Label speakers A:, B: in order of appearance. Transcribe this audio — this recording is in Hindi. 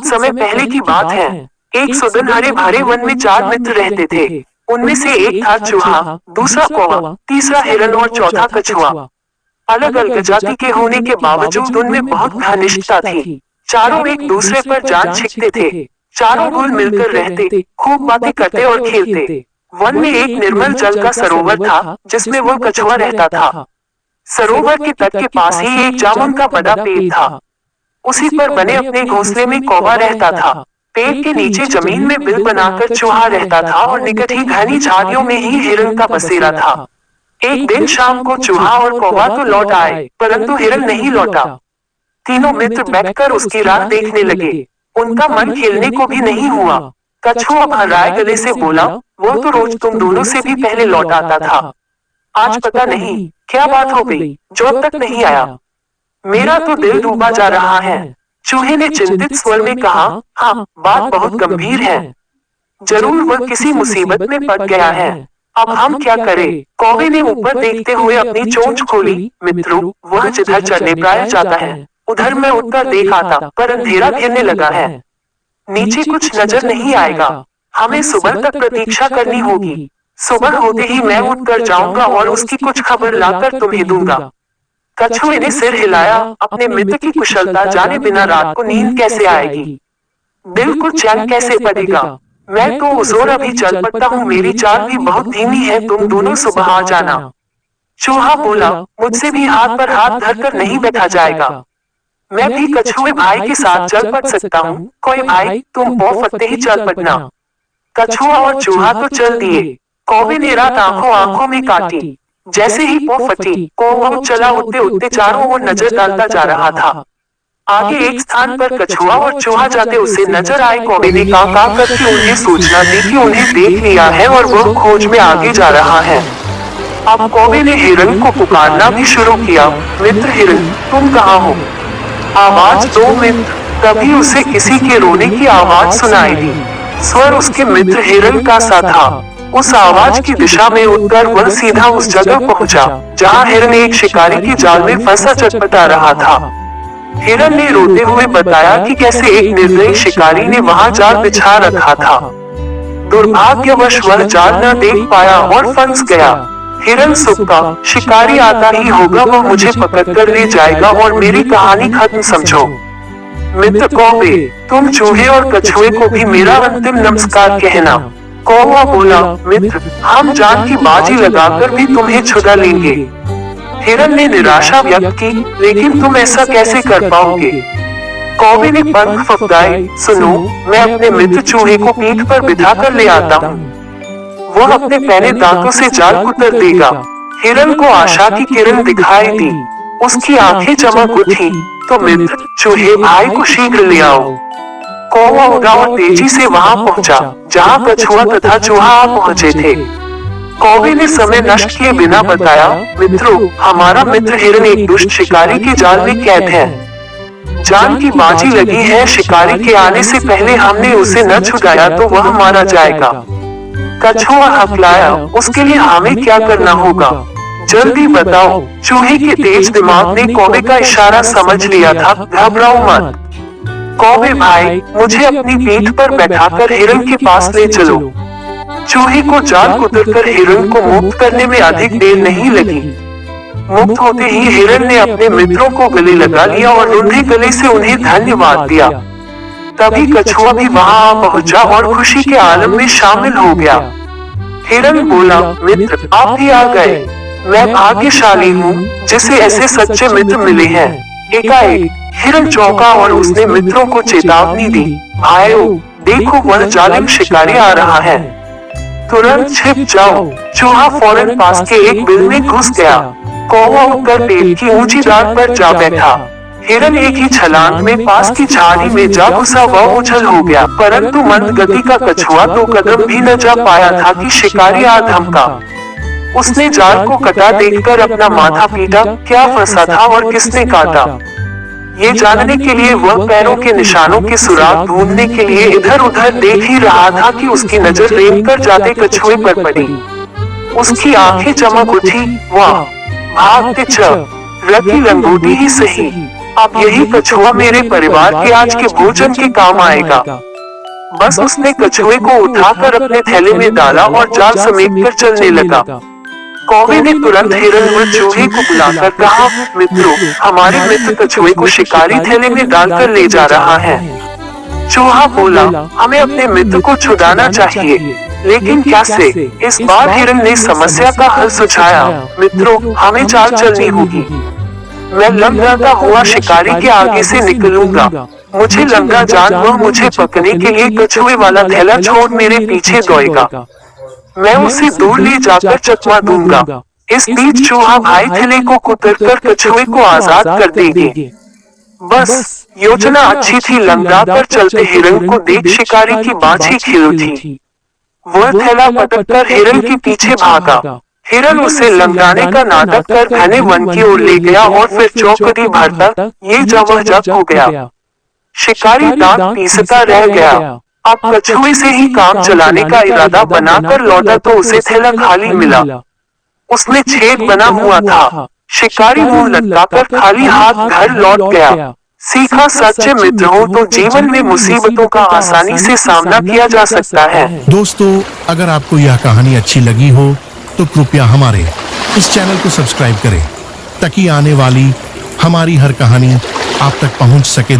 A: बहुत समय पहले की बात है। एक सुदन हरे भरे वन में 4 मित्र रहते थे। उनमें से एक था चूहा, दूसरा कौवा, तीसरा हिरन और चौथा कछुआ। अलग अलग जाति के होने के बावजूद उनमें बहुत घनिष्ठता थी। चारों एक दूसरे पर जान छिड़कते थे। चारों घुल मिलकर रहते, खूब बातें करते और खेलते। वन में एक निर्मल जल का सरोवर था, जिसमें वो कछुआ रहता था। सरोवर के तट के पास ही एक जामुन का बड़ा पेड़ था। उसी पर बने अपने घोंसले में कौवा रहता था। पेड़ के नीचे जमीन में बिल बनाकर चूहा रहता था और निकट ही घनी झाड़ियों में ही हिरन का बसेरा था। एक दिन शाम को चूहा और कौवा तो लौट आए, परंतु हिरन नहीं लौटा। तीनों मित्र बैठकर उसकी राह देखने लगे। उनका मन खेलने को भी नहीं हुआ। कछुआ भर्राए गले से बोला, वो तो रोज तुम दोनों से भी पहले लौट आता था। आज पता नहीं क्या बात हो गई, जो अब तक नहीं आया। मेरा तो दिल डूबा जा रहा है। चूहे ने चिंतित स्वर में कहा, हाँ, बात बहुत गंभीर है। जरूर वह किसी मुसीबत में पड़ गया है। अब हम क्या करें? कौवे ने ऊपर देखते हुए अपनी चोंच खोली। मित्रों, वह जिधर चढ़ने प्राय जाता है, उधर मैं उठकर देख आता, पर अंधेरा घिरने लगा है। नीचे कुछ नजर नहीं आएगा। हमें सुबह तक प्रतीक्षा करनी होगी। सुबह होते ही मैं उठकर जाऊंगा और उसकी कुछ खबर लाकर तुम्हें दूंगा। कछुए ने सिर हिलाया। अपने मित्र की कुशलता जाने बिना रात को नींद कैसे आएगी? दिल को चैन कैसे पड़ेगा? मैं तो उज़ोर अभी चल पड़ता हूँ, मेरी चाल भी बहुत धीमी है, तुम दोनों सुबह आ जाना। चूहा बोला, मुझसे भी हाथ पर हाथ धरकर नहीं बैठा जाएगा। मैं भी कछुए भाई के साथ चल पड़ सकता हूँ। कोई भाई, तुम पौ फटते ही चल पड़ना। कछुआ और चूहा तो चल दिए। कौवे ने रात आंखों आंखों में काटी। जैसे ही पौ फटी, कौवा चला उड़ते उड़ते चारों ओर नजर डालता जा रहा था। आगे एक स्थान पर कछुआ और चूहा जाते उसे नजर आए। कौवे ने kaa kaa करके उन्हें सूचना दी कि उन्हें देख लिया है और वह खोज में आगे जा रहा है। अब कौवे ने हिरन को पुकारना भी शुरू किया। मित्र हिरन, तुम कहाँ हो? आवाज दो मित्र। तभी उसे किसी के रोने की आवाज सुनाई दी। स्वर उसके मित्र हिरन का सा था। उस आवाज की दिशा में उठकर वह सीधा उस जगह पहुंचा, जहां हिरन एक शिकारी के जाल में फंसा चटपटा रहा था। हिरन ने रोते हुए बताया कि कैसे एक निर्दयी शिकारी ने वहां जाल बिछा रखा था। दुर्भाग्यवश वह जाल न देख पाया और फंस गया। हिरन सूखा, शिकारी आता ही होगा, वह मुझे पकड़कर ले जाएगा और मेरी कहानी खत्म समझो। मित्र कौवे, तुम चूहे और कछुए को भी मेरा अंतिम नमस्कार कहना। कौवा बोला, मित्र, हम जान की बाजी लगाकर भी तुम्हें छुड़ा लेंगे। हिरन ने निराशा व्यक्त की, लेकिन तुम ऐसा कैसे कर पाओगे? कौवे ने पंख फफड़ाए। सुनो, मैं अपने मित्र चूहे को पीठ पर बिठा कर ले आता हूँ। वह अपने पहने दांतों से जाल कुतर देगा। हिरन को आशा की किरण दिखाई दी। उसकी आंखें चमक उठी। तो मित्र चूहे भाई को शीघ्र ले आओ। कौवा उड़ा और तेजी से वहां पहुंचा, जहां कछुआ तथा चूहा पहुंचे थे। कौवे ने समय नष्ट किए बिना बताया, मित्रों, हमारा मित्र हिरन एक दुष्ट शिकारी के जाल में कैद है। जान की बाजी लगी है। शिकारी के आने से पहले हमने उसे न छुड़ाया तो वह मारा जाएगा। कछुआ हकलाया, उसके लिए हमें क्या करना होगा? जल्दी बताओ। चूहे के तेज दिमाग ने कौवे का इशारा समझ लिया था। घबराओ मत कौवे भाई, मुझे अपनी पीठ पर बैठाकर हिरन के पास ले चलो। चूहे को जाल कुतरकर हिरन को मुक्त करने में अधिक देर नहीं लगी। मुक्त होते ही हिरन ने अपने मित्रों को गले लगा लिया और उन्हें गले से उन्हें धन्यवाद दिया। तभी कछुआ भी वहां पहुंचा और खुशी के आलम में शामिल हो गया। हिरन बोला, मित्र, आप भी आ गए। मैं भाग्यशाली हूँ, जिसे ऐसे सच्चे मित्र मिले हैं। एकाएक हिरन चौंका और उसने मित्रों को चेतावनी दी, भाइयों, देखो वह जालिम शिकारी आ रहा है, तुरंत छिप जाओ। चूहा फौरन पास के एक बिल में घुस गया। कौवा उठकर पेड़ की ऊंची डाल पर जा बैठा। हिरन एक ही छलांग में पास की झाड़ी में जा घुसा। वह उछल हो गया, परंतु मंद गति का कछुआ 2 कदम भी न जा पाया था कि शिकारी आ धमका। उसने जाल को कटा देखकर अपना माथा पीटा। क्या फंसा था और किसने काटा? ये जानने के लिए वह पैरों के निशानों के सुराग ढूंढने के लिए इधर उधर देख ही रहा था कि उसकी नजर रेंग कर जाते कछुए पर पड़ी। उसकी आंखें चमक उठी। वाह, भाग्य रखी लंगोटी ही सही। अब यही कछुआ मेरे परिवार के आज के भोजन के काम आएगा। बस उसने कछुए को उठाकर अपने थैले में डाला और जाल समेट कर चलने लगा। कौवे ने तुरंत हिरन व चूहे को बुलाकर कहा, मित्रों, हमारे मित्र कछुए को शिकारी थैले में डालकर ले जा रहा है। चूहा बोला, हमें अपने मित्र को छुड़ाना चाहिए, लेकिन कैसे? इस बार हिरन ने समस्या का हल सुझाया। मित्रों, हमें चाल चलनी होगी। मैं लंगड़ाता हुआ शिकारी के आगे से निकलूंगा। मुझे लंगड़ा जान वह मुझे पकड़ने के लिए कछुए वाला थैला छोड़ मेरे पीछे दौड़ेगा। मैं उसे दूर ले जाकर चकमा दूंगा। इस बीच चूहा भाई थैले को कुतरकर कछुए को आजाद कर देंगे। बस योजना अच्छी थी। लंगड़ा कर चलते हिरन को देख शिकारी की बाछी खिल उठी। वह थैला पटककर हिरन के पीछे भागा। हिरन उसे लंगड़ाने का नाटक कर घने वन की ओर ले गया और फिर चौकड़ी भरकर ये जबरदस्त हो गया। शिकारी दांत पीसता रह गया। अब कछुए से ही काम चलाने का इरादा बनाकर लौटा तो उसे थैला खाली मिला। उसमें छेद बना हुआ था। शिकारी मुंह लटकाकर खाली हाथ घर लौट गया। सीखा, सच्चे मित्र हो तो जीवन में मुसीबतों का आसानी से सामना किया जा सकता है।
B: दोस्तों, अगर आपको यह कहानी अच्छी लगी हो तो कृपया हमारे इस चैनल को सब्सक्राइब करें ताकि आने वाली हमारी हर कहानी आप तक पहुंच सके।